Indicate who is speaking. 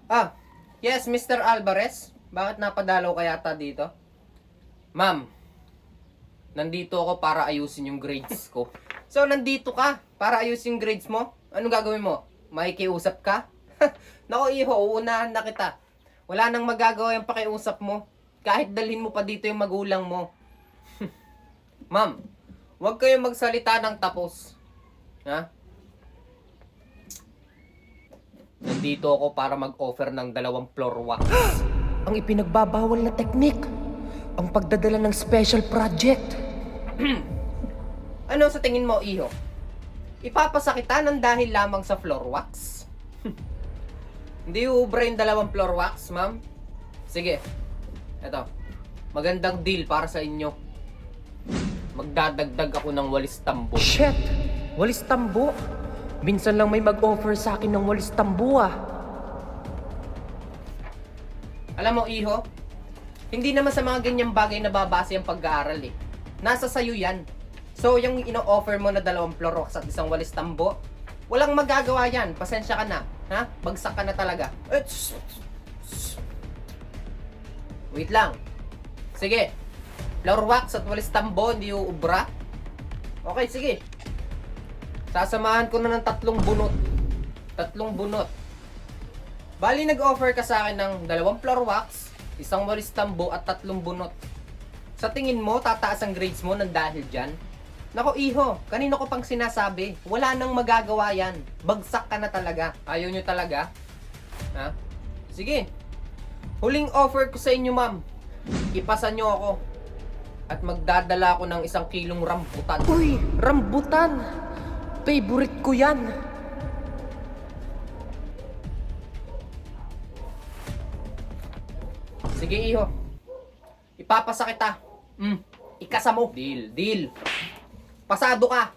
Speaker 1: Ah, yes, Mr. Alvarez. Bakit napadalaw ka yata dito? Ma'am, nandito ako para ayusin yung grades ko. So, nandito ka para ayusin yung grades mo? Anong gagawin mo? Makikiusap ka? Nako, iho, uunahan na kita. Wala nang magagawa yung pakiusap mo. Kahit dalhin mo pa dito yung magulang mo. Ma'am, huwag kayong magsalita ng tapos. Ha? Nandito ako para mag-offer ng 2 floor wax.
Speaker 2: Ang ipinagbabawal na teknik, ang pagdadala ng special project.
Speaker 1: Ano sa tingin mo, iho? Ipapasakita ng dahil lamang sa floor wax? Hindi uubra yung 2 floor wax, ma'am? Sige, eto. Magandang deal para sa inyo. Magdadagdag ako ng walis tambo.
Speaker 2: Shit! Walis tambo. Minsan lang may mag-offer sa akin ng walis tambo ah.
Speaker 1: Alam mo, iho, hindi naman sa mga ganyang bagay na babase ang pag-aaral eh. Nasa sayo yan. So, yung ino-offer mo na 2 floor wax at isang walis tambo, walang magagawa yan. Pasensya ka na. Ha? Bagsak ka na talaga. Wait lang. Sige. Floor wax at walis tambo, hindi uubra. Okay, sige. Sasamahan ko na ng 3 bunot. 3 bunot. Bali, nag-offer ka sa akin ng 2 floor wax, isang walis tambo at 3 bunot. Sa tingin mo, tataas ang grades mo ng dahil dyan? Nako, iho, kanino ko pang sinasabi? Wala nang magagawa yan. Bagsak ka na talaga. Ayaw nyo talaga? Ha? Sige. Huling offer ko sa inyo, ma'am. Ipasa nyo ako. At magdadala ako ng 1 kilong rambutan.
Speaker 2: Uy! Rambutan! Favorite ko yan!
Speaker 1: Sige, iho. Ipapasa kita. Ikasa mo. Deal, deal. Pasado ka.